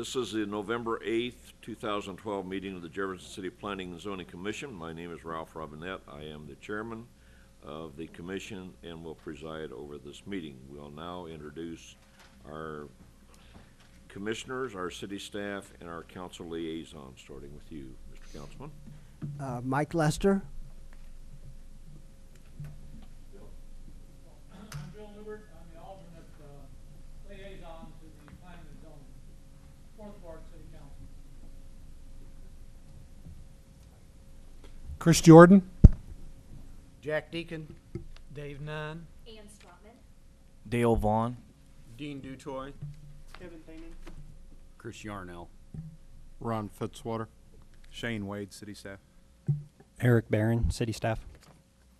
This is the November 8th, 2012 meeting of the Jefferson City Planning and Zoning Commission. My name is Ralph Robinette. I am the chairman of the commission and will preside over this meeting. We'll now introduce our commissioners, our city staff, and our council liaison, starting with you, Mr. Councilman. Mike Lester. I'm Bill Newbert. I'm the alternate liaison to the Planning and Zoning, 4th Ward City Council. Chris Jordan. Jack Deacon. Dave Nunn. Ann Strotman. Dale Vaughn. Dean Dutoy. Kevin Thaining. Chris Yarnell. Ron Fitzwater. Shane Wade, city staff. Eric Barron, city staff.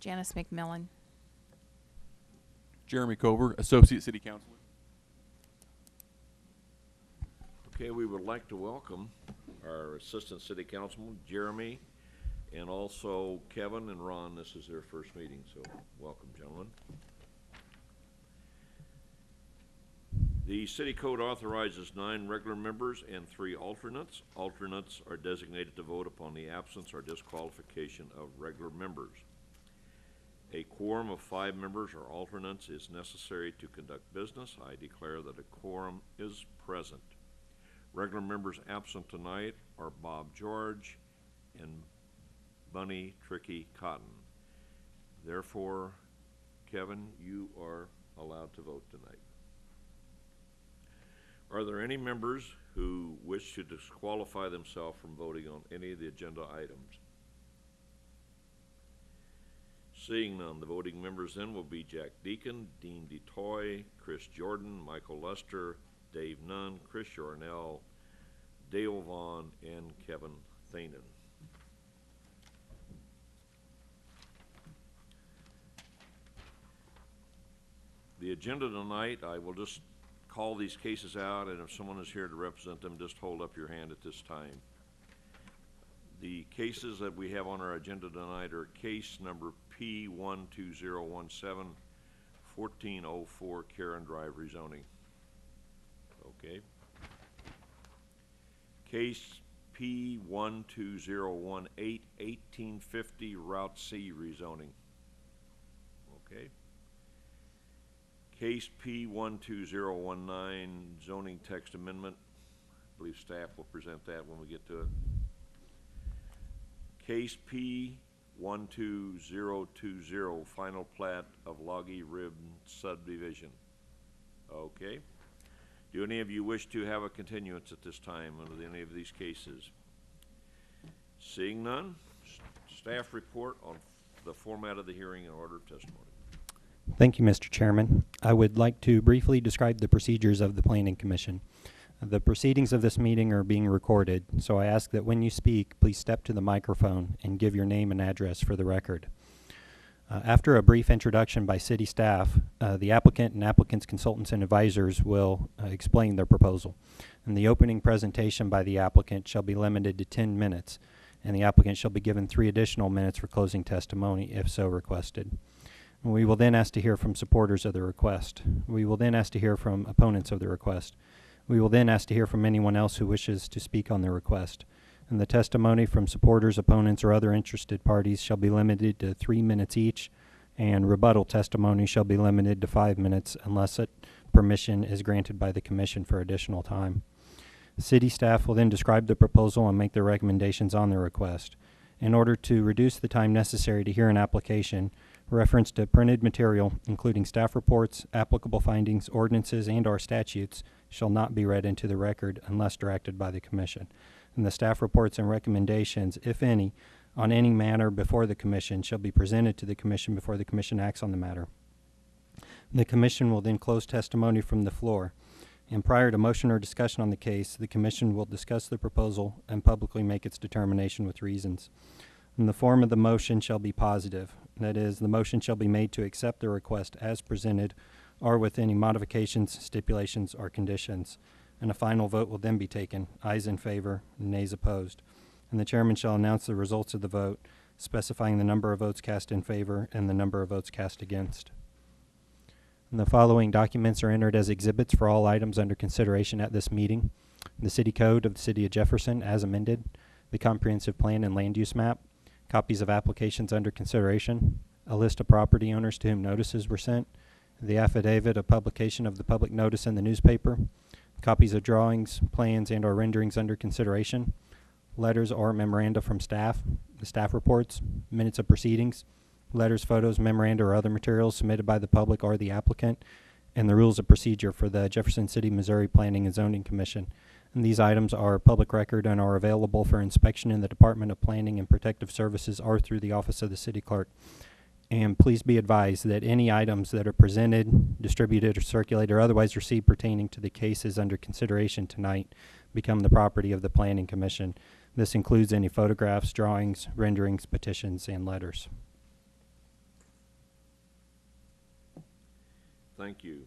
Janice McMillan. Jeremy Cover, associate city councilor. Okay, we would like to welcome our assistant city councilman, Jeremy, and also Kevin and Ron. This is their first meeting, so welcome, gentlemen. The city code authorizes 9 regular members and 3 alternates. Alternates are designated to vote upon the absence or disqualification of regular members. A quorum of 5 members or alternates is necessary to conduct business. I declare that a quorum is present. Regular members absent tonight are Bob George and Bunny Tricky Cotton. Therefore, Kevin, you are allowed to vote tonight. Are there any members who wish to disqualify themselves from voting on any of the agenda items? Seeing none, the voting members then will be Jack Deacon, Dean DeToy, Chris Jordan, Michael Lester, Dave Nunn, Chris Yarnell, Dale Vaughn, and Kevin Thaining. The agenda tonight, I will just call these cases out, and if someone is here to represent them, just hold up your hand at this time. The cases that we have on our agenda tonight are case number P12017, 1404 Karen Drive rezoning. Okay. Case P12018, 1850 Route C rezoning. Okay. Case P12019, zoning text amendment. I believe staff will present that when we get to it. Case P12020, final plat of Loggy Rib subdivision. Okay. Do any of you wish to have a continuance at this time under any of these cases? Seeing none, staff report on the format of the hearing and order of testimony. Thank you, Mr. Chairman. I would like to briefly describe the procedures of the Planning Commission. The proceedings of this meeting are being recorded, so I ask that when you speak, please step to the microphone and give your name and address for the record. After a brief introduction by city staff, the applicant and applicant's consultants and advisors will explain their proposal. And the opening presentation by the applicant shall be limited to 10 minutes, and the applicant shall be given 3 additional minutes for closing testimony if so requested. We will then ask to hear from supporters of the request. We will then ask to hear from opponents of the request. We will then ask to hear from anyone else who wishes to speak on the request. And the testimony from supporters, opponents, or other interested parties shall be limited to 3 minutes each, and rebuttal testimony shall be limited to 5 minutes unless permission is granted by the Commission for additional time. City staff will then describe the proposal and make their recommendations on the request. In order to reduce the time necessary to hear an application, reference to printed material, including staff reports, applicable findings, ordinances, and/or statutes, shall not be read into the record unless directed by the Commission. And the staff reports and recommendations, if any, on any matter before the Commission shall be presented to the Commission before the Commission acts on the matter. The Commission will then close testimony from the floor. And prior to motion or discussion on the case, the Commission will discuss the proposal and publicly make its determination with reasons. And the form of the motion shall be positive. That is, the motion shall be made to accept the request as presented or with any modifications, stipulations, or conditions. And a final vote will then be taken, ayes in favor, nays opposed. And the chairman shall announce the results of the vote, specifying the number of votes cast in favor and the number of votes cast against. And the following documents are entered as exhibits for all items under consideration at this meeting. the City Code of the City of Jefferson as amended, the Comprehensive Plan and Land Use Map, copies of applications under consideration, a list of property owners to whom notices were sent, the affidavit of publication of the public notice in the newspaper, copies of drawings, plans, and or renderings under consideration, letters or memoranda from staff, the staff reports, minutes of proceedings, letters, photos, memoranda, or other materials submitted by the public or the applicant, and the rules of procedure for the Jefferson City, Missouri Planning and Zoning Commission. And these items are public record and are available for inspection in the Department of Planning and Protective Services or through the Office of the City Clerk. And please be advised that any items that are presented, distributed, or circulated, or otherwise received pertaining to the cases under consideration tonight become the property of the Planning Commission. This includes any photographs, drawings, renderings, petitions, and letters. Thank you.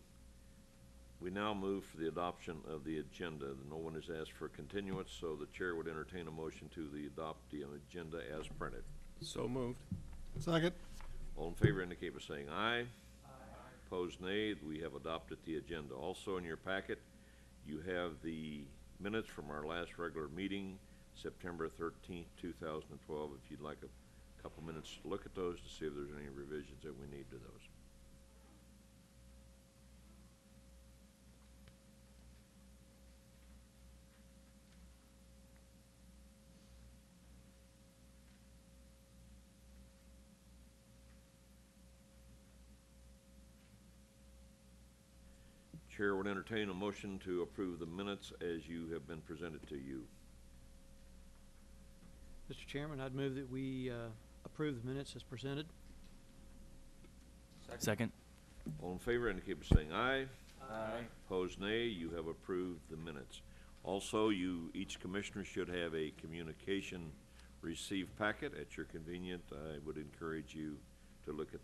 We now move for the adoption of the agenda. No one has asked for continuance, so the chair would entertain a motion to adopt the agenda as printed. So moved. Second. All in favor indicate by saying aye. Aye. Opposed, nay. We have adopted the agenda. Also in your packet, you have the minutes from our last regular meeting, September 13th, 2012. If you'd like a couple minutes to look at those to see if there's any revisions that we need to those. Chair would entertain a motion to approve the minutes as you have been presented to you. Mr. Chairman, I'd move that we approve the minutes as presented. Second. All in favor indicate by saying aye. Aye. Opposed, nay. You have approved the minutes. Also, each commissioner should have a communication received packet at your convenience. I would encourage you to look at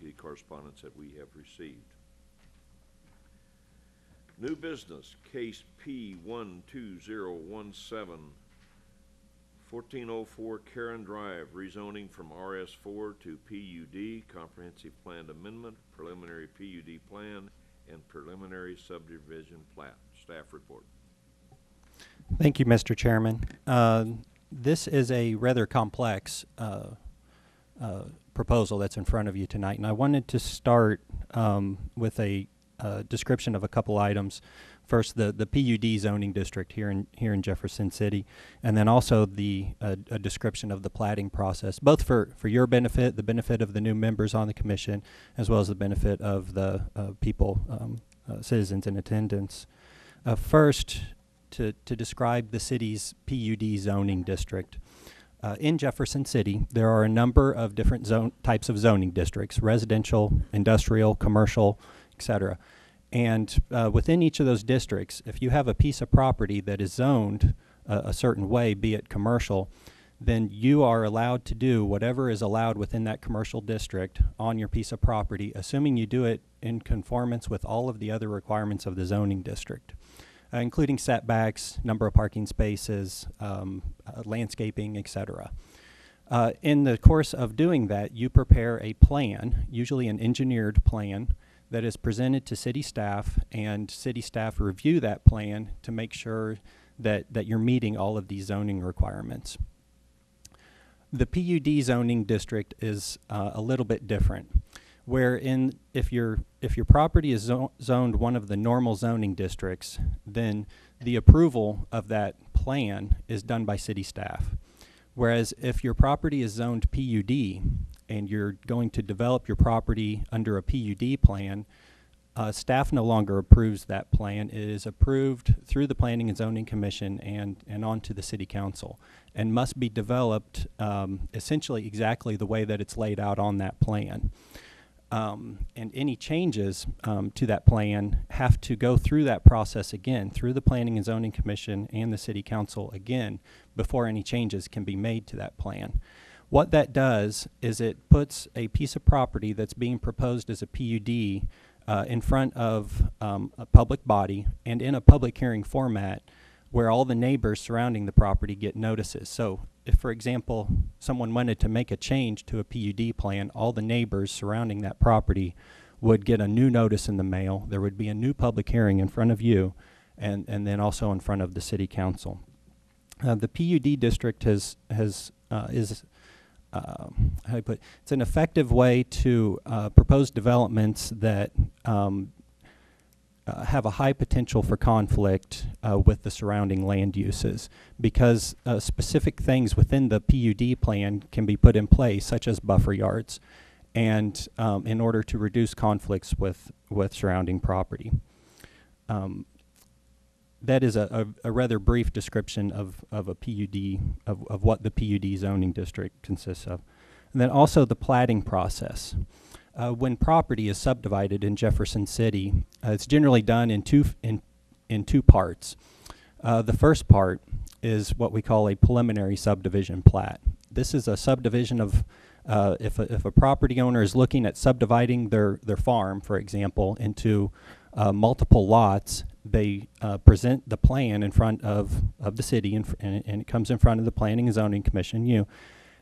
the correspondence that we have received. New business, case P12017, 1404 Karen Drive, rezoning from RS4 to PUD, comprehensive plan amendment, preliminary PUD plan, and preliminary subdivision plat. Staff report. Thank you, Mr. Chairman. This is a rather complex proposal that's in front of you tonight, and I wanted to start with a description of a couple items. First, the PUD zoning district here in Jefferson City, and then also a description of the platting process, both for your benefit, the benefit of the new members on the commission, as well as the benefit of the people, citizens in attendance. First, to describe the city's PUD zoning district. In Jefferson City, there are a number of different types of zoning districts: residential, industrial, commercial, etc. And within each of those districts, if you have a piece of property that is zoned a certain way, be it commercial, then you are allowed to do whatever is allowed within that commercial district on your piece of property, assuming you do it in conformance with all of the other requirements of the zoning district, including setbacks, number of parking spaces, landscaping, etc. In the course of doing that, you prepare a plan, usually an engineered plan, that is presented to city staff, and city staff review that plan to make sure that you're meeting all of these zoning requirements. The PUD zoning district is a little bit different, wherein if your property is zoned one of the normal zoning districts, then the approval of that plan is done by city staff. Whereas if your property is zoned PUD and you're going to develop your property under a PUD plan, staff no longer approves that plan. It is approved through the Planning and Zoning Commission and on to the City Council, and must be developed essentially exactly the way that it's laid out on that plan. And any changes to that plan have to go through that process again, through the Planning and Zoning Commission and the City Council again, before any changes can be made to that plan. What that does is it puts a piece of property that's being proposed as a PUD in front of a public body and in a public hearing format where all the neighbors surrounding the property get notices. So if, for example, someone wanted to make a change to a PUD plan, all the neighbors surrounding that property would get a new notice in the mail. There would be a new public hearing in front of you, and then also in front of the city council. The PUD district is how do I put it? It's an effective way to propose developments that have a high potential for conflict with the surrounding land uses, because specific things within the PUD plan can be put in place, such as buffer yards, and in order to reduce conflicts with surrounding property. That is a rather brief description of a PUD, of what the PUD zoning district consists of. And then also the platting process. When property is subdivided in Jefferson City, it's generally done in two parts. The first part is what we call a preliminary subdivision plat. This is a subdivision of if a property owner is looking at subdividing their farm, for example, into multiple lots, they present the plan in front of the city, and it comes in front of the Planning and Zoning Commission,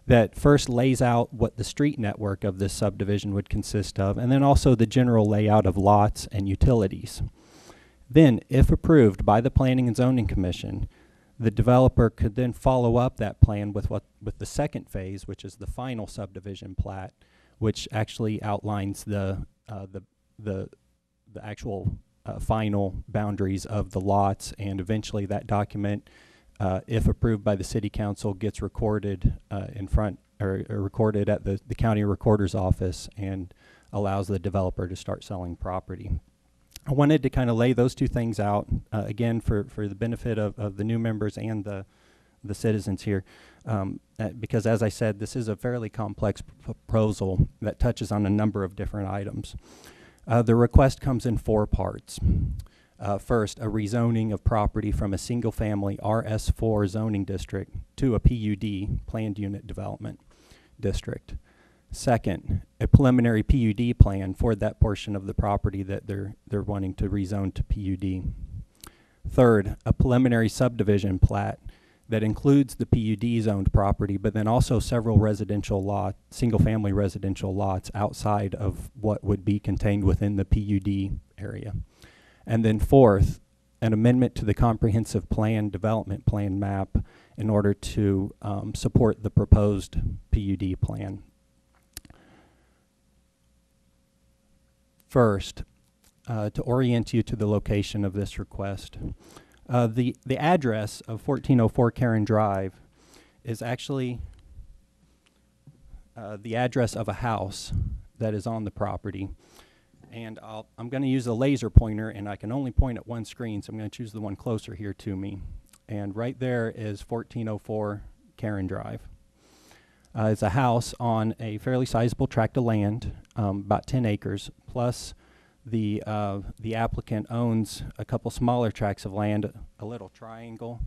that first lays out what the street network of this subdivision would consist of, and then also the general layout of lots and utilities. Then, if approved by the Planning and Zoning Commission, the developer could then follow up that plan with the second phase, which is the final subdivision plat, which actually outlines the actual final boundaries of the lots, and eventually that document, if approved by the city council, gets recorded recorded at the county recorder's office and allows the developer to start selling property. I wanted to kind of lay those two things out again for the benefit of the new members and the citizens here, because as I said, this is a fairly complex proposal that touches on a number of different items. The request comes in 4 parts. First, a rezoning of property from a single-family RS4 zoning district to a PUD, planned unit development district. Second, a preliminary PUD plan for that portion of the property that they're wanting to rezone to PUD. Third, a preliminary subdivision plat that includes the PUD zoned property, but then also several single-family residential lots outside of what would be contained within the PUD area. And then fourth, an amendment to the comprehensive plan, development plan map, in order to support the proposed PUD plan. First, to orient you to the location of this request. The address of 1404 Karen Drive is actually the address of a house that is on the property. And I'm going to use a laser pointer, and I can only point at one screen, so I'm going to choose the one closer here to me. And right there is 1404 Karen Drive. It's a house on a fairly sizable tract of land, about 10 acres, plus the applicant owns a couple smaller tracts of land, a little triangle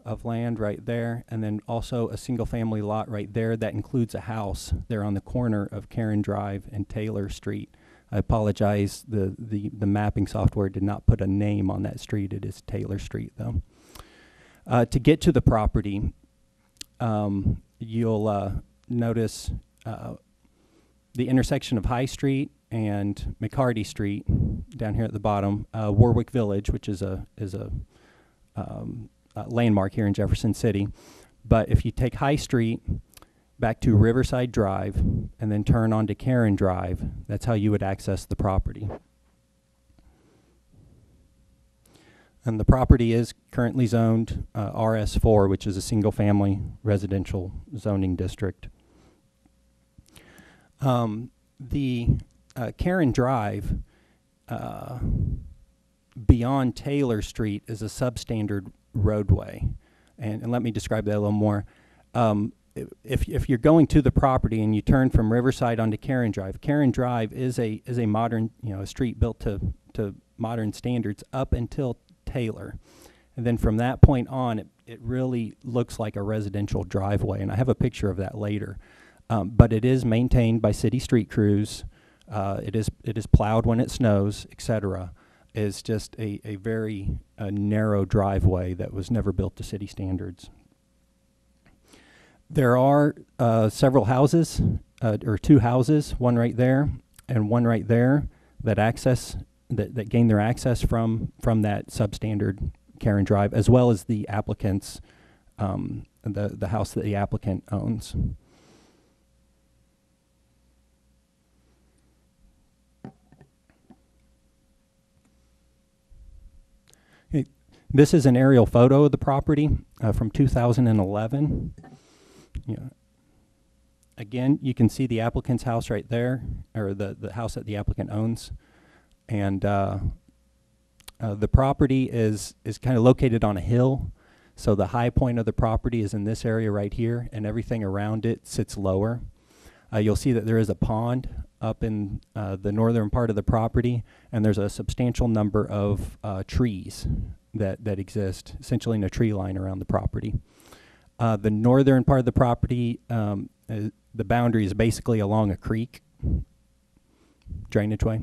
of land right there, and then also a single-family lot right there that includes a house there on the corner of Karen Drive and Taylor Street. I apologize, the mapping software did not put a name on that street. It is Taylor Street, though. To get to the property, you'll notice the intersection of High Street and McCarty Street down here at the bottom. Warwick Village, which is a landmark here in Jefferson City. But if you take High Street back to Riverside Drive and then turn onto Karen Drive, that's how you would access the property. And the property is currently zoned RS4, which is a single-family residential zoning district. The Karen Drive beyond Taylor Street is a substandard roadway. And let me describe that a little more. If you're going to the property and you turn from Riverside onto Karen Drive is a modern, a street built to modern standards up until Taylor. And then from that point on, it really looks like a residential driveway, and I have a picture of that later. But it is maintained by city street crews. It is plowed when it snows, etc. It's just a very narrow driveway that was never built to city standards. There are several houses, or 2 houses, one right there and one right there, that access that gain their access from that substandard Karen Drive, as well as the applicant's, the house that the applicant owns. This is an aerial photo of the property from 2011. Yeah. Again, you can see the applicant's house right there, or the house that the applicant owns. And the property is kind of located on a hill. So the high point of the property is in this area right here, and everything around it sits lower. You'll see that there is a pond up in the northern part of the property, and there's a substantial number of trees that exist, essentially in a tree line around the property. The northern part of the property, the boundary is basically along a creek drainage way.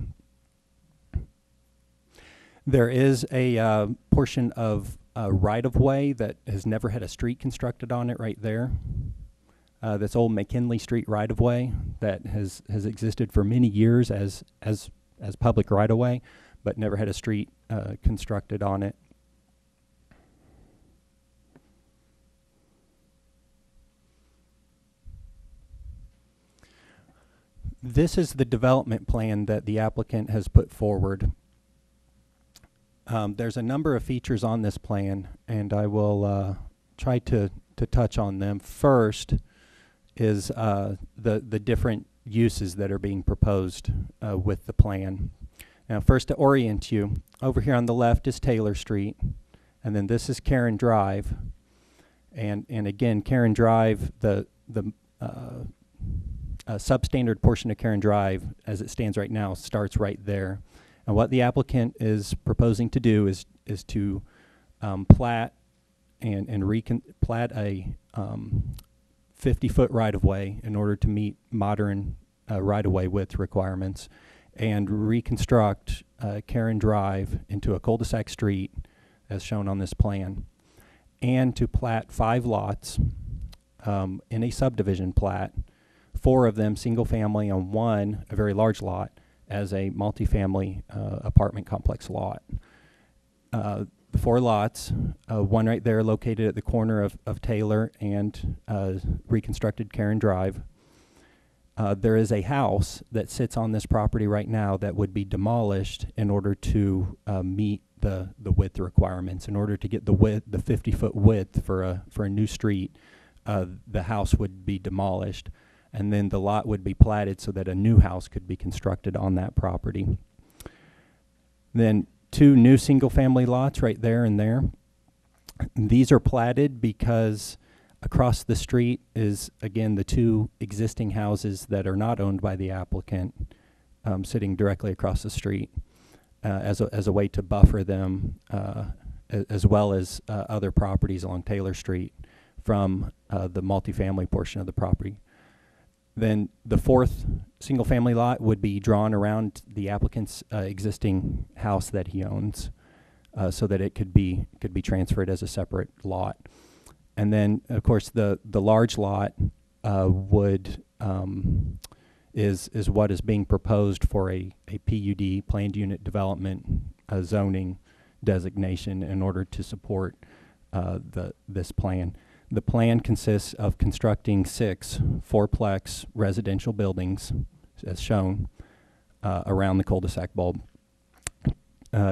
There is a portion of right-of-way that has never had a street constructed on it right there. That's old McKinley Street right-of-way that has existed for many years as public right-of-way, but never had a street constructed on it. This is the development plan that the applicant has put forward. There's a number of features on this plan, and I will try to touch on them. First is the different uses that are being proposed with the plan. Now, first, to orient you, over here on the left is Taylor Street, and then this is Karen Drive. And again, Karen Drive, the substandard portion of Karen Drive, as it stands right now, starts right there. And what the applicant is proposing to do is to plat plat a 50-foot right-of-way in order to meet modern right-of-way width requirements, and reconstruct Karen Drive into a cul-de-sac street as shown on this plan, and to plat 5 lots in a subdivision plat, 4 of them single family and 1 a very large lot as a multifamily apartment complex lot. The 4 lots, one right there located at the corner of Taylor and reconstructed Karen Drive. There is a house that sits on this property right now that would be demolished in order to meet the width requirements. In order to get the 50-foot width for a new street, the house would be demolished, and then the lot would be platted so that a new house could be constructed on that property. Then 2 new single-family lots right there and there. These are platted because across the street is, again, the 2 existing houses that are not owned by the applicant, sitting directly across the street, as a way to buffer them, as well as other properties along Taylor Street from the multifamily portion of the property. Then the 4th single-family lot would be drawn around the applicant's existing house that he owns, so that it could be transferred as a separate lot. And then, of course, the large lot is what is being proposed for a PUD, planned unit development zoning designation, in order to support this plan. The plan consists of constructing 6 fourplex residential buildings, as shown, around the cul-de-sac bulb.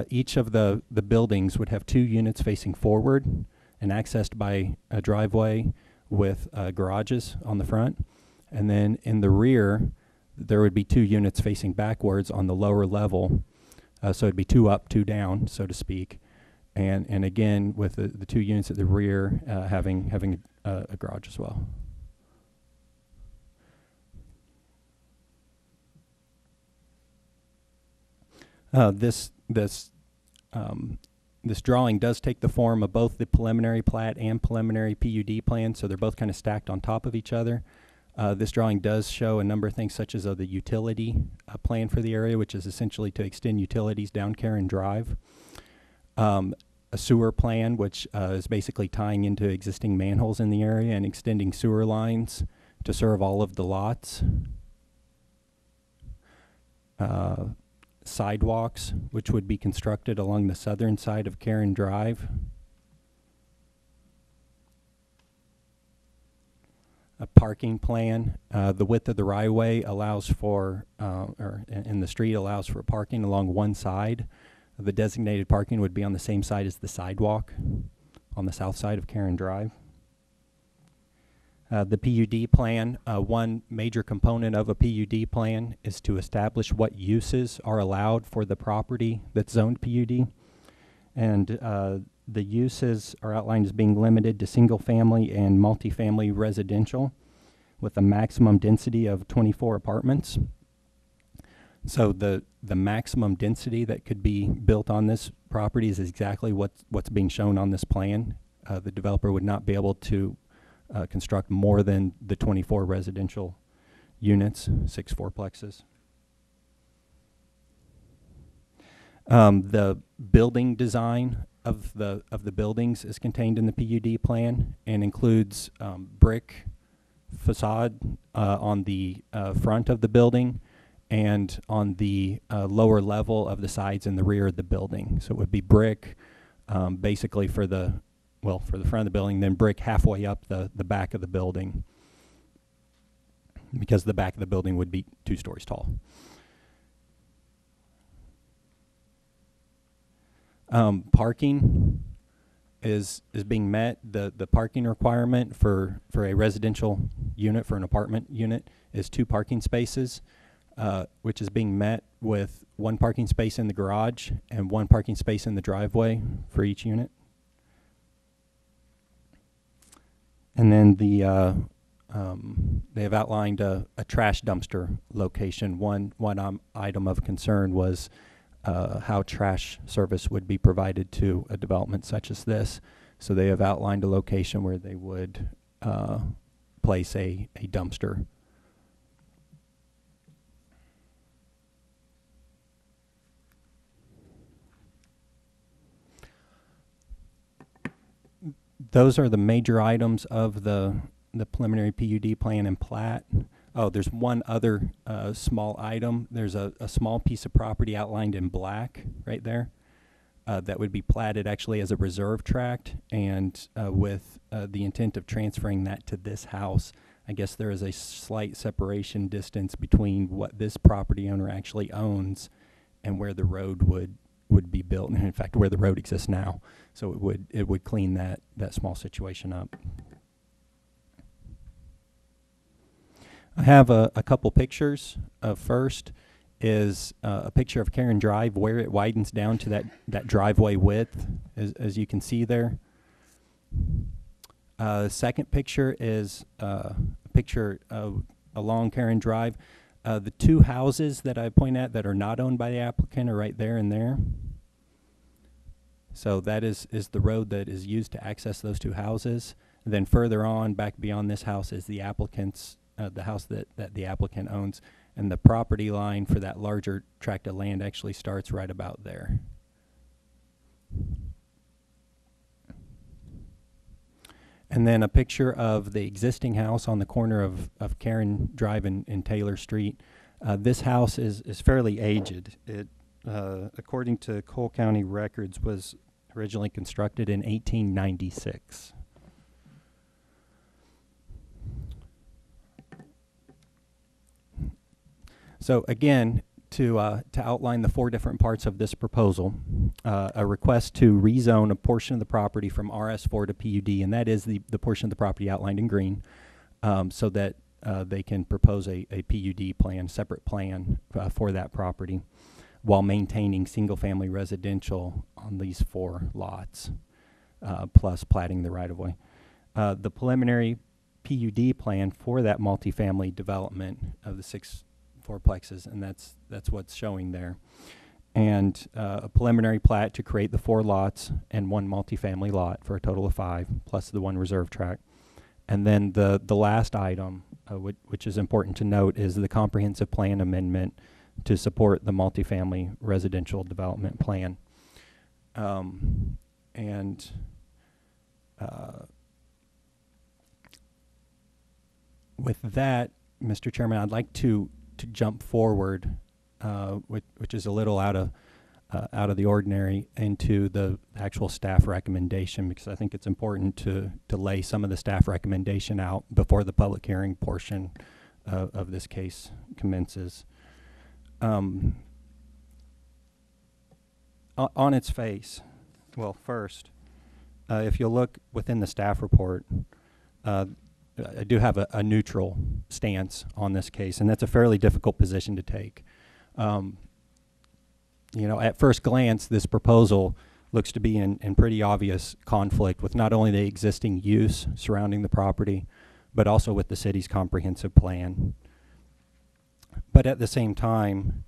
Each of the buildings would have 2 units facing forward and accessed by a driveway with garages on the front. And then in the rear, there would be 2 units facing backwards on the lower level. So it'd be 2 up, 2 down, so to speak. And again, with the 2 units at the rear having a garage as well. This drawing does take the form of both the preliminary plat and preliminary PUD plan, so they're both kind of stacked on top of each other. This drawing does show a number of things, such as the utility plan for the area, which is essentially to extend utilities down Karen Drive. A sewer plan, which is basically tying into existing manholes in the area and extending sewer lines to serve all of the lots. sidewalks, which would be constructed along the southern side of Karen Drive. A parking plan. The width of the right-of-way allows for, in the street allows for parking along one side. The designated parking would be on the same side as the sidewalk on the south side of Karen Drive. The PUD plan, one major component of a PUD plan is to establish what uses are allowed for the property that's zoned PUD. And the uses are outlined as being limited to single-family and multifamily residential with a maximum density of 24 apartments. So the maximum density that could be built on this property is exactly what's being shown on this plan. The developer would not be able to construct more than the 24 residential units, 6 fourplexes. The building design of the buildings is contained in the PUD plan and includes brick facade on the front of the building and on the lower level of the sides and the rear of the building. So it would be brick basically for the front of the building, then brick halfway up the back of the building, because the back of the building would be 2 stories tall. Parking is being met. The parking requirement for a residential unit, for an apartment unit, is 2 parking spaces, which is being met with 1 parking space in the garage and 1 parking space in the driveway for each unit. And then they have outlined a trash dumpster location. One item of concern was how trash service would be provided to a development such as this. So they have outlined a location where they would place a dumpster. Those are the major items of the preliminary PUD plan and plat. Oh, there's one other small item. There's a small piece of property outlined in black right there that would be platted actually as a reserve tract, and with the intent of transferring that to this house. I guess there is a slight separation distance between what this property owner actually owns and where the road would be built, and in fact where the road exists now. So it would clean that small situation up. I have a couple pictures. First is a picture of Karen Drive where it widens down to that driveway width, as you can see there. The second picture is a picture along Karen Drive. The 2 houses that I point at that are not owned by the applicant are right there and there. So that is the road that is used to access those 2 houses. And then further on, back beyond this house, is the applicant's the house that the applicant owns, and the property line for that larger tract of land actually starts right about there. And then a picture of the existing house on the corner of Karen Drive and Taylor Street. This house is fairly aged. It, according to Cole County records, was originally constructed in 1896. So again, to outline the 4 different parts of this proposal, a request to rezone a portion of the property from RS4 to PUD, and that is the portion of the property outlined in green, so that they can propose a PUD plan, separate plan for that property, while maintaining single-family residential on these 4 lots, plus platting the right-of-way. The preliminary PUD plan for that multifamily development of the 6 fourplexes, and that's what's showing there, and a preliminary plat to create the 4 lots and 1 multifamily lot for a total of 5, plus the 1 reserve tract. And then the last item, which is important to note, is the comprehensive plan amendment to support the multifamily residential development plan. With that, Mr. Chairman, I'd like to jump forward which is a little out of the ordinary, into the actual staff recommendation, because I think it's important to lay some of the staff recommendation out before the public hearing portion of this case commences. On its face, well, first, if you'll look within the staff report, I do have a neutral stance on this case, and that's a fairly difficult position to take. You know, at first glance, this proposal looks to be in pretty obvious conflict with not only the existing use surrounding the property, but also with the city's comprehensive plan. But at the same time,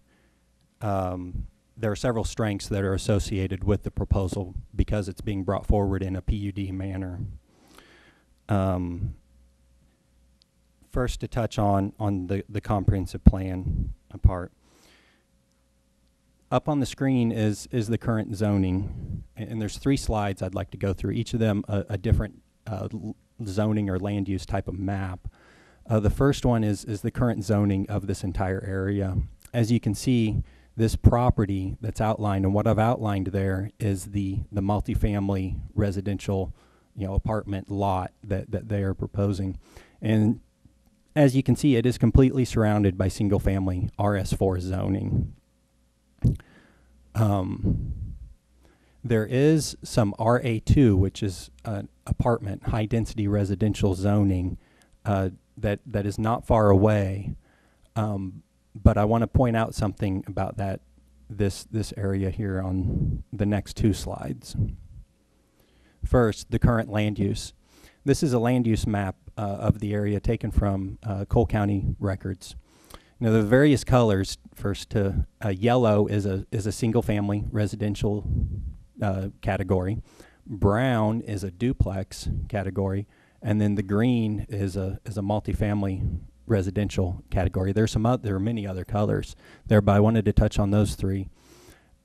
there are several strengths that are associated with the proposal because it's being brought forward in a PUD manner. First, to touch on the comprehensive plan part. Up on the screen is the current zoning, and there's 3 slides I'd like to go through, each of them a different zoning or land use type of map. The first one is the current zoning of this entire area. As you can see, this property that's outlined, and what I've outlined there is the multifamily residential, you know, apartment lot that they are proposing. And as you can see, it is completely surrounded by single family RS4 zoning. There is some RA2, which is an apartment, high density residential zoning, that is not far away. But I want to point out something about this area here on the next 2 slides. First, the current land use. This is a land use map of the area taken from Cole County records. Now, the various colors, first to yellow is a single family residential category. Brown is a duplex category, and then the green is a multifamily residential category. There are many other colors there, but I wanted to touch on those 3.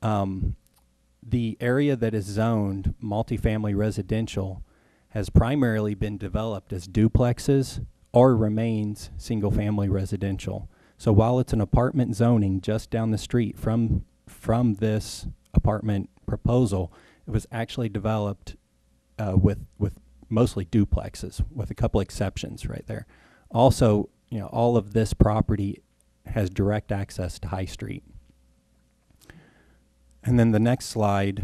The area that is zoned multifamily residential has primarily been developed as duplexes or remains single family residential. So while it's an apartment zoning just down the street from this apartment proposal, it was actually developed with mostly duplexes, with a couple exceptions right there. Also, you know, all of this property has direct access to High Street. And then the next slide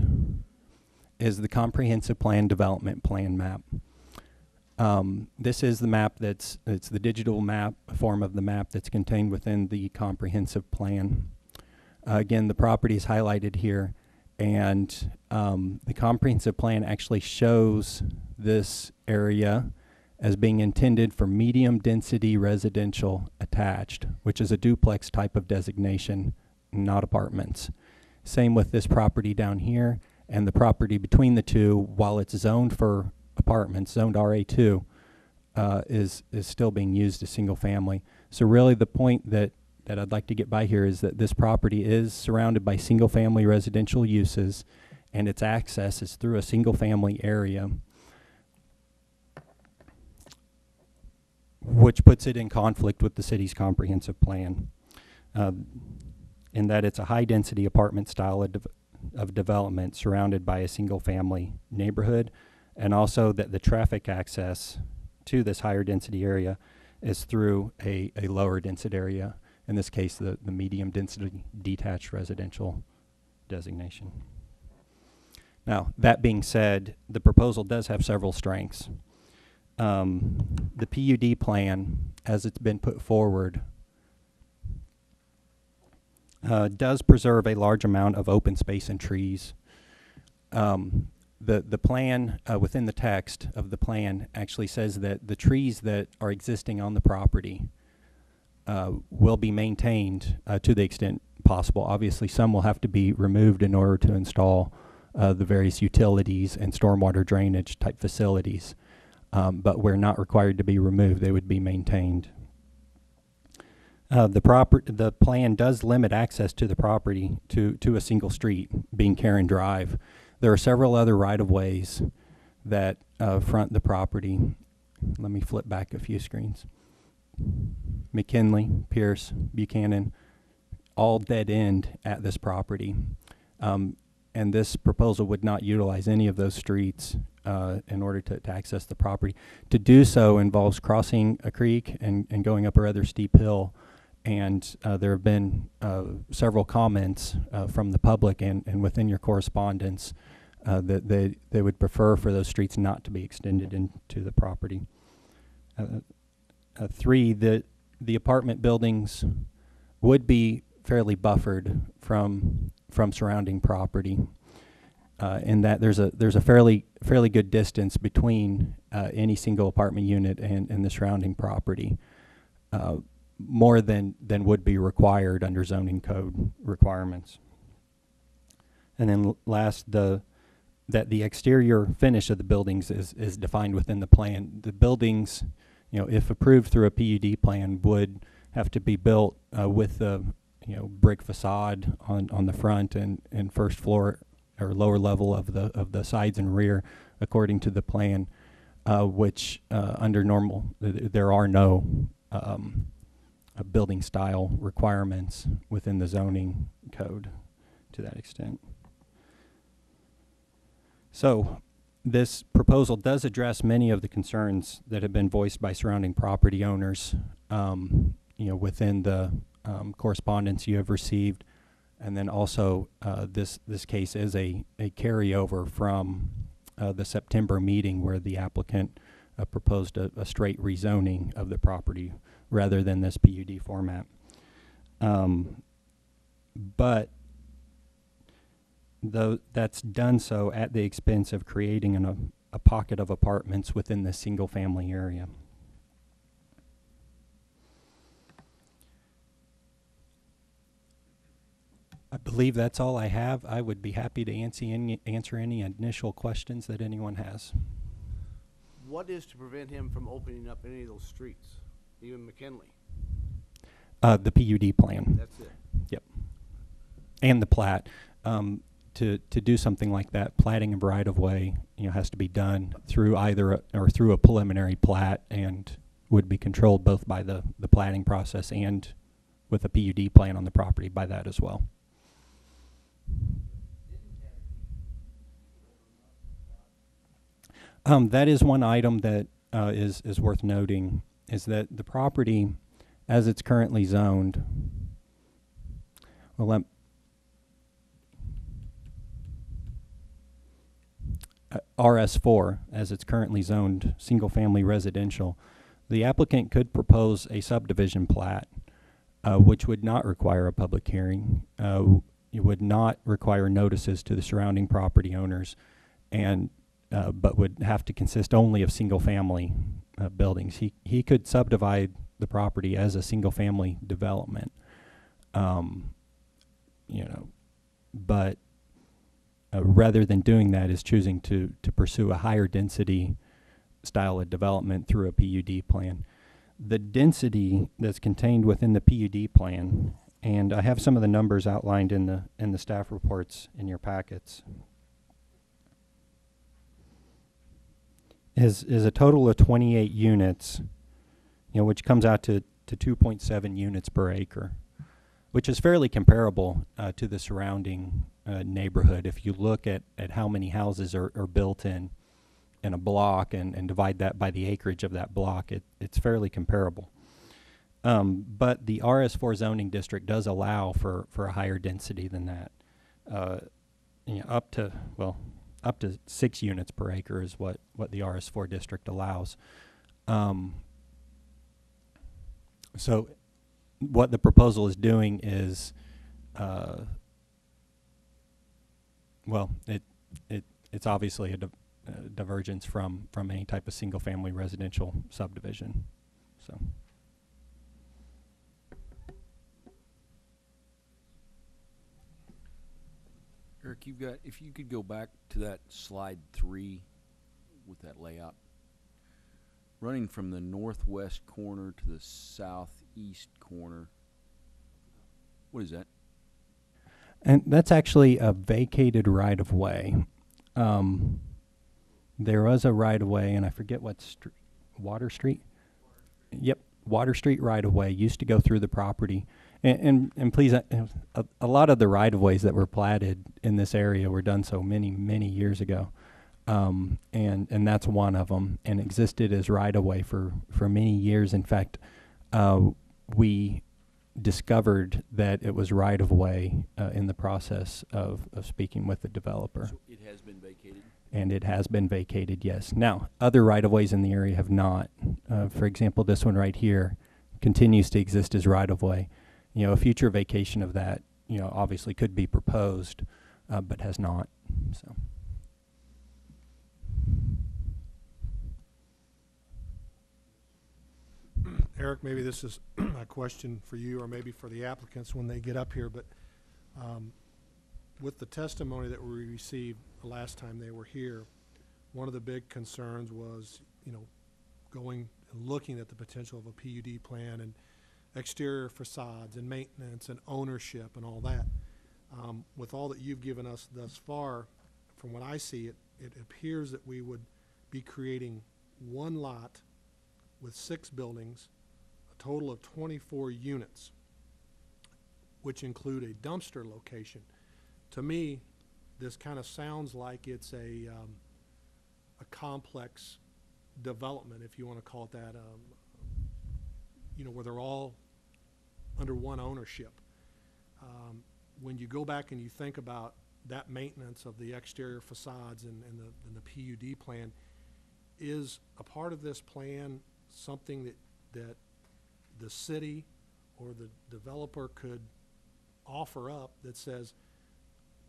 is the comprehensive plan development plan map. This is the map it's the digital map form of the map that's contained within the comprehensive plan. Again, the property is highlighted here, and the comprehensive plan actually shows this area as being intended for medium density residential attached, which is a duplex type of designation, not apartments. Same with this property down here, and the property between the two, while it's zoned for apartments, zoned RA2, is still being used as single family. So really the point that I'd like to get by here is that this property is surrounded by single family residential uses, and its access is through a single family area, which puts it in conflict with the city's comprehensive plan, in that it's a high density apartment style of development surrounded by a single family neighborhood, and also that the traffic access to this higher density area is through a lower density area, in this case the medium density detached residential designation. Now, that being said, the proposal does have several strengths. The PUD plan, as it's been put forward, does preserve a large amount of open space and trees. The plan, within the text of the plan, actually says that the trees that are existing on the property will be maintained to the extent possible. Obviously, some will have to be removed in order to install the various utilities and stormwater drainage type facilities, but where not required to be removed, they would be maintained. The plan does limit access to the property to a single street, being Karen Drive. There are several other right-of-ways that front the property. Let me flip back a few screens. McKinley, Pierce, Buchanan, all dead end at this property. And this proposal would not utilize any of those streets in order to access the property. To do so involves crossing a creek and going up a rather steep hill. And there have been several comments from the public and within your correspondence that they would prefer for those streets not to be extended into the property. 3, the apartment buildings would be fairly buffered from surrounding property, in that there's a fairly good distance between any single apartment unit and the surrounding property, more than would be required under zoning code requirements. And then last, that the exterior finish of the buildings is defined within the plan. The buildings, if approved through a PUD plan, would have to be built with the brick facade on the front and first floor or lower level of the sides and rear, according to the plan, which under normal there are no building style requirements within the zoning code to that extent. So this proposal does address many of the concerns that have been voiced by surrounding property owners, within the correspondence you have received. And then also this case is a carryover from the September meeting where the applicant proposed a straight rezoning of the property rather than this PUD format. But though that's done so at the expense of creating a pocket of apartments within the single family area. I believe that's all I have. I would be happy to answer any initial questions that anyone has. What is to prevent him from opening up any of those streets, even McKinley? The PUD plan. That's it. Yep. And the plat. To do something like that, platting of right of way, has to be done through through a preliminary plat, and would be controlled both by the platting process and with a PUD plan on the property by that as well. That is one item that is worth noting, is that the property, as it's currently zoned, well, RS4, as it's currently zoned, single-family residential, the applicant could propose a subdivision plat, which would not require a public hearing. It would not require notices to the surrounding property owners, and but would have to consist only of single-family buildings. He could subdivide the property as a single-family development, but rather than doing that, is choosing to pursue a higher density style of development through a PUD plan. The density that's contained within the PUD plan, and I have some of the numbers outlined in the staff reports in your packets, is a total of 28 units, which comes out to 2.7 units per acre, which is fairly comparable to the surrounding neighborhood. If you look at how many houses are built in a block and divide that by the acreage of that block, it's fairly comparable. But the RS4 zoning district does allow for a higher density than that. Up to 6 units per acre is what the RS4 district allows. So what the proposal is doing is, it's obviously a divergence from any type of single-family residential subdivision. So. Eric, if you could go back to that slide 3 with that layout. Running from the northwest corner to the southeast corner. What is that? And that's actually a vacated right-of-way. There was a right-of-way, and I forget what Water Street? Yep, Water Street right-of-way used to go through the property, And please, a lot of the right-of-ways that were platted in this area were done so many years ago. And that's one of them, and existed as right-of-way for many years. In fact, we discovered that it was right-of-way in the process of speaking with the developer. So it has been vacated? And it has been vacated, yes. Now, other right-of-ways in the area have not. For example, this one right here continues to exist as right-of-way. You know, a future vacation of that, you know, obviously could be proposed, but has not, so. Eric, maybe this is a question for you or maybe for the applicants when they get up here, but with the testimony that we received the last time they were here, one of the big concerns was, you know, going and looking at the potential of a PUD plan and exterior facades and maintenance and ownership and all that. With all that you've given us thus far, from what I see, it appears that we would be creating one lot with 6 buildings, a total of 24 units, which include a dumpster location. To me, this kind of sounds like it's a complex development, if you want to call it that, you know, where they're all under one ownership. When you go back and you think about that maintenance of the exterior facades and the PUD plan, is a part of this plan something that the city or the developer could offer up that says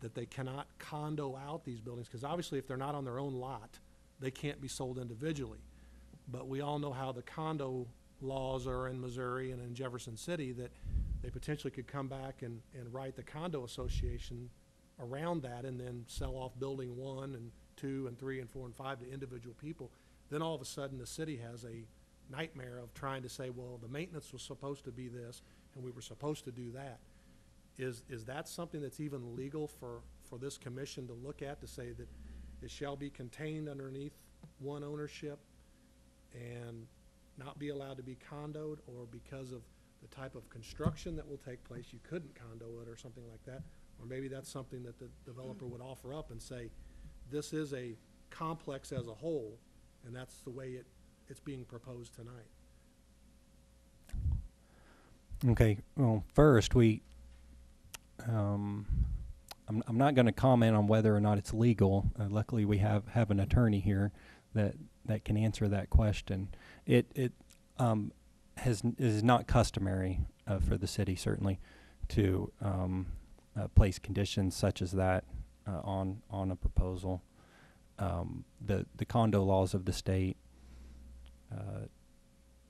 that they cannot condo out these buildings? Because obviously if they're not on their own lot, they can't be sold individually. But we all know how the condo laws are in Missouri and in Jefferson City, that they potentially could come back and write the condo association around that and then sell off building 1 and 2 and 3 and 4 and 5 to individual people. Then all of a sudden the city has a nightmare of trying to say, well, the maintenance was supposed to be this and we were supposed to do that. Is that something that's even legal for this commission to look at, to say that it shall be contained underneath one ownership and not be allowed to be condoed, or because of the type of construction that will take place, you couldn't condo it or something like that? Or maybe that's something that the developer would offer up and say, this is a complex as a whole, and that's the way it's being proposed tonight. Okay, well, first I'm not going to comment on whether or not it's legal. Luckily, we have an attorney here that can answer that question. It is not customary for the city, certainly, to place conditions such as that on a proposal. The condo laws of the state,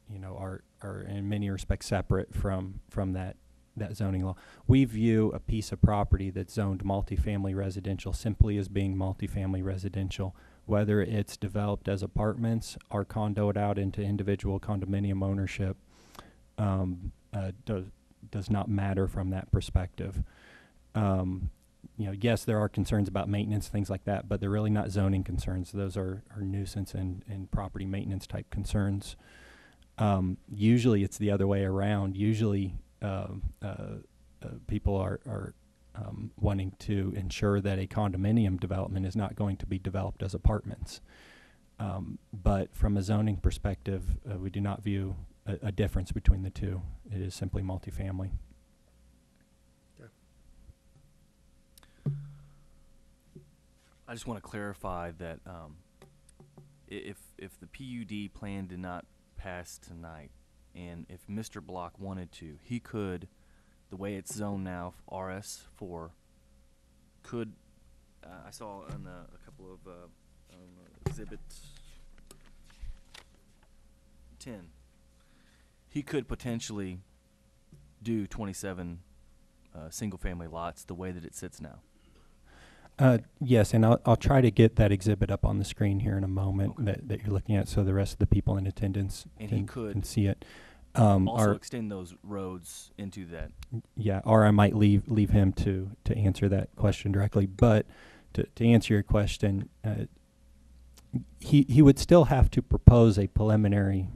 you know, are in many respects separate from that zoning law. We view a piece of property that's zoned multifamily residential simply as being multifamily residential. Whether it's developed as apartments or condoed out into individual condominium ownership does not matter from that perspective. You know, yes, there are concerns about maintenance, things like that, but they're really not zoning concerns. Those are nuisance and property maintenance type concerns. Usually it's the other way around. Usually people are wanting to ensure that a condominium development is not going to be developed as apartments. But from a zoning perspective, we do not view a difference between the two. It is simply multifamily. Okay. I just want to clarify that if the PUD plan did not pass tonight, and if Mr. Block wanted to, he could, the way it's zoned now, RS4, could, I saw on a couple of Exhibit 10, he could potentially do 27 single-family lots the way that it sits now. Yes, and I'll try to get that exhibit up on the screen here in a moment. Okay. that you're looking at, so the rest of the people in attendance And he can could see it. Also extend those roads into that. Yeah, or I might leave him to answer that question directly. But to answer your question, he would still have to propose a preliminary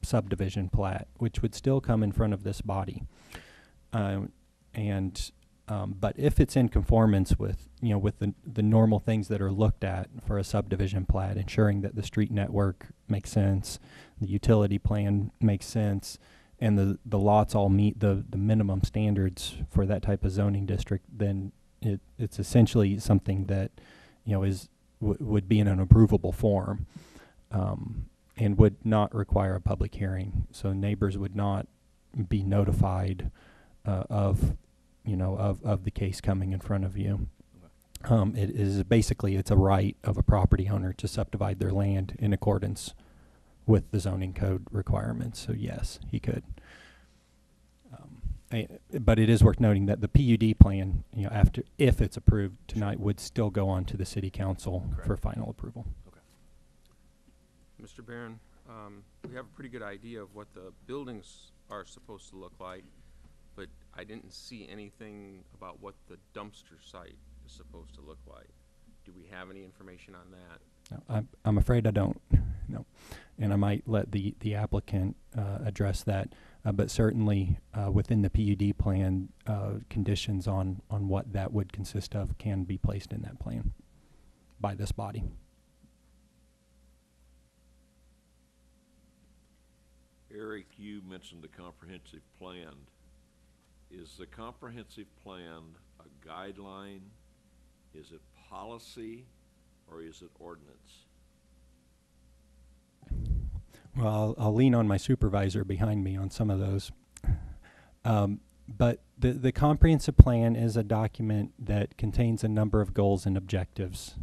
subdivision plat, which would still come in front of this body. But if it's in conformance with, with the normal things that are looked at for a subdivision plat, ensuring that the street network makes sense, the utility plan makes sense, and the lots all meet the minimum standards for that type of zoning district, then it's essentially something that, would be in an approvable form, and would not require a public hearing. So neighbors would not be notified of the case coming in front of you. It is basically, it's a right of a property owner to subdivide their land in accordance with the zoning code requirements. So yes, he could. But it is worth noting that the PUD plan, if it's approved tonight, would still go on to the city council for final approval. Mr. Barron, we have a pretty good idea of what the buildings are supposed to look like, but I didn't see anything about what the dumpster site is supposed to look like. Do we have any information on that? No, I'm afraid I don't. No, and I might let the applicant address that. But certainly within the PUD plan, conditions on what that would consist of can be placed in that plan by this body. Eric, you mentioned the comprehensive plan. Is the comprehensive plan a guideline? Is it policy, or is it ordinance? Well, I'll lean on my supervisor behind me on some of those. But the comprehensive plan is a document that contains a number of goals and objectives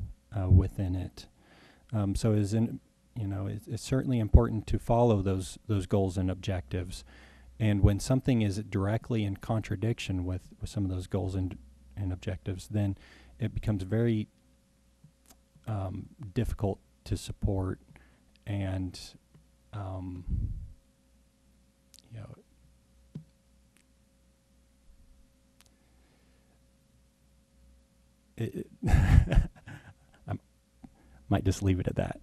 within it. So it's certainly important to follow those goals and objectives. And when something is directly in contradiction with some of those goals and objectives, then it becomes very difficult to support. And I might just leave it at that.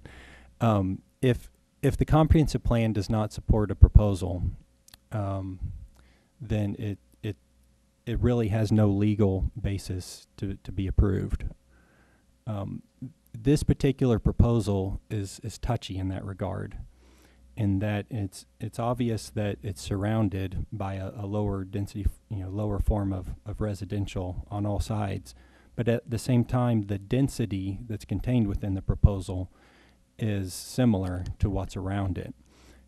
If the comprehensive plan does not support a proposal, then it really has no legal basis to be approved. This particular proposal is touchy in that regard, in that it's obvious that it's surrounded by a lower density, lower form of residential on all sides. But at the same time, the density that's contained within the proposal is similar to what's around it.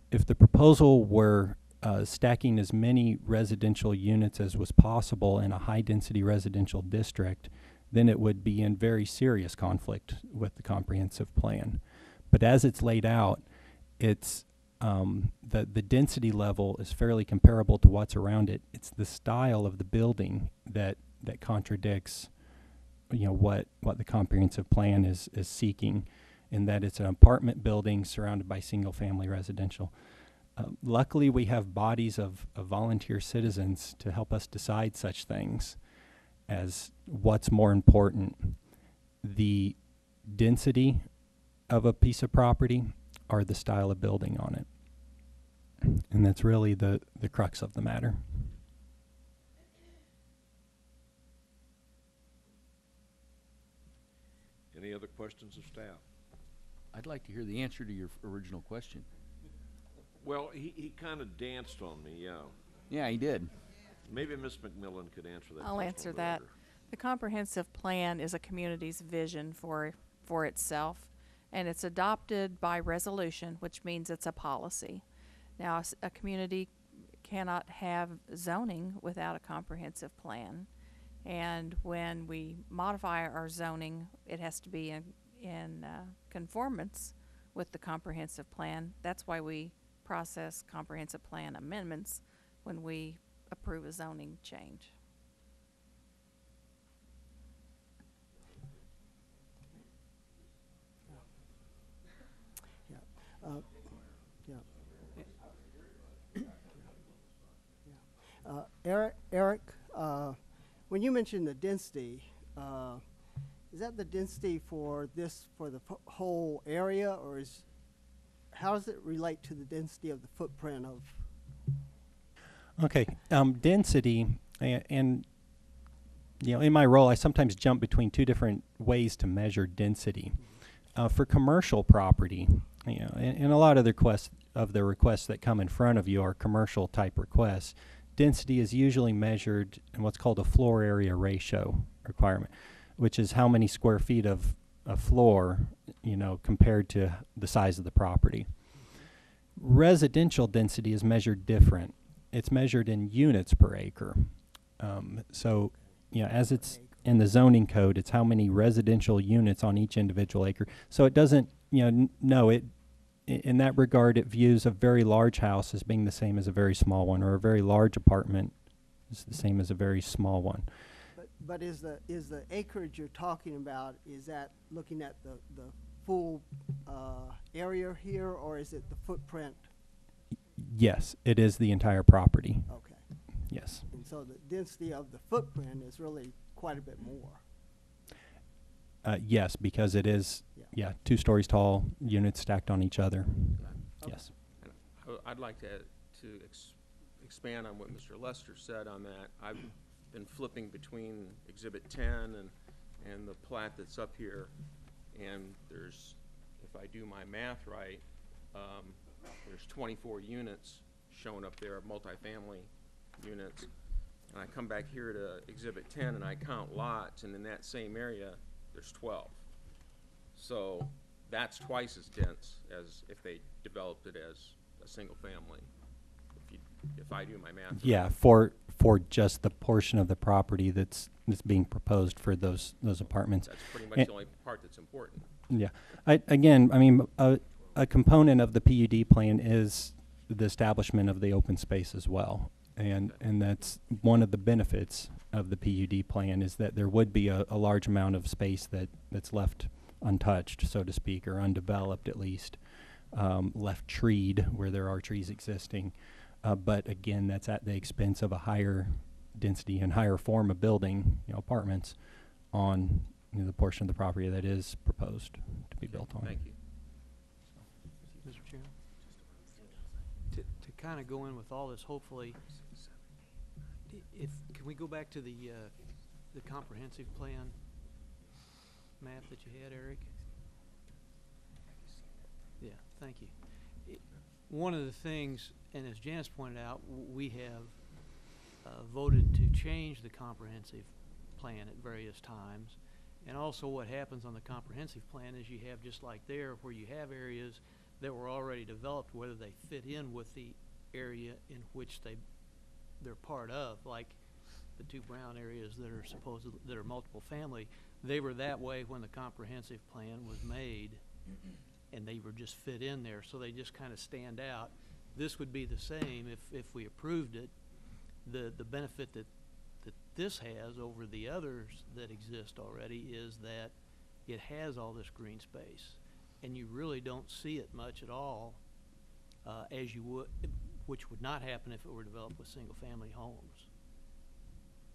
If the proposal were stacking as many residential units as was possible in a high-density residential district, then it would be in very serious conflict with the comprehensive plan. But as it's laid out, it's the density level is fairly comparable to what's around it. It's the style of the building that contradicts what the comprehensive plan is seeking, in that it's an apartment building surrounded by single-family residential. Luckily, we have bodies of volunteer citizens to help us decide such things as what's more important, the density of a piece of property or the style of building on it. And that's really the crux of the matter. Any other questions of staff? I'd like to hear the answer to your original question. Well, he kind of danced on me, yeah. Yeah, he did. Maybe Ms. McMillan could answer that. I'll question a answer little that. better. The comprehensive plan is a community's vision for itself, and it's adopted by resolution, which means it's a policy. Now, a community cannot have zoning without a comprehensive plan, and when we modify our zoning, it has to be in conformance with the comprehensive plan. That's why we process comprehensive plan amendments when we approve a zoning change. Eric, when you mentioned the density, is that the density for the whole area, or how does it relate to the density of the footprint of? Okay, density And you know, in my role, I sometimes jump between two different ways to measure density. For commercial property, you know, and a lot of the requests that come in front of you are commercial type requests. Density is usually measured in what's called a floor area ratio requirement, which is how many square feet of a floor, you know, compared to the size of the property. Residential density is measured different. It's measured in units per acre. So, you know, as it's in the zoning code, it's how many residential units on each individual acre. So it doesn't, you know, in that regard, it views a very large house as being the same as a very small one, or a very large apartment is the same as a very small one. But is the acreage you're talking about, is that looking at the full area here, or is it the footprint? Yes, it is the entire property. Okay. Yes. And so the density of the footprint is really quite a bit more. Yes, because it is, yeah, 2 stories tall, units stacked on each other. Okay. Yes. And I'd like to expand on what Mr. Lester said on that. I've been flipping between Exhibit 10 and the plat that's up here, and there's, if I do my math right, there's 24 units shown up there, multifamily units. And I come back here to Exhibit 10 and I count lots, and in that same area, there's 12. So that's twice as dense as if they developed it as a single family, if I do my math. Yeah, right. for just the portion of the property that's being proposed for those apartments. That's pretty much the only part that's important. Yeah. Again, I mean, a component of the PUD plan is the establishment of the open space as well. And that's one of the benefits of the PUD plan, is that there would be a large amount of space that's left untouched, so to speak, or undeveloped at least, left treed where there are trees existing. But again, that's at the expense of a higher density and higher form of building, you know, apartments on, you know, the portion of the property that is proposed to be built on. Thank you. Mr. Chairman? To kind of go in with all this, hopefully, can we go back to the comprehensive plan map that you had, Eric? Yeah, thank you. One of the things, and as Janice pointed out, we have voted to change the comprehensive plan at various times. And also what happens on the comprehensive plan is you have, just like there, where you have areas that were already developed, whether they fit in with the area in which they're part of, like the 2 brown areas that are multiple family. They were that way when the comprehensive plan was made, and they were just fit in there, so they just kind of stand out. This would be the same if we approved it. The benefit that this has over the others that exist already is that it has all this green space, and you really don't see it much at all, as you would, which would not happen if it were developed with single-family homes.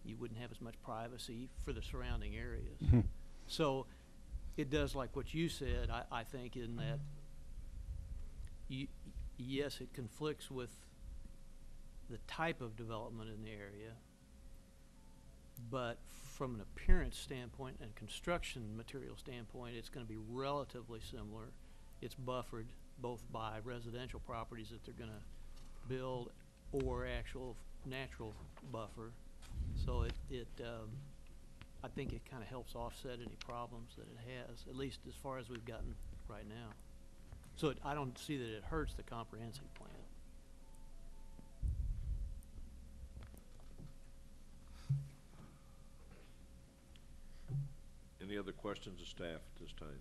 You wouldn't have as much privacy for the surrounding areas. Mm-hmm. So it does like what you said, I think, in that yes, it conflicts with the type of development in the area, but from an appearance standpoint and construction material standpoint, it's going to be relatively similar. It's buffered both by residential properties that they're going to build or actual natural buffer. So I think it kind of helps offset any problems that it has, at least as far as we've gotten right now. So I don't see that it hurts the comprehensive plan. Any other questions of staff at this time?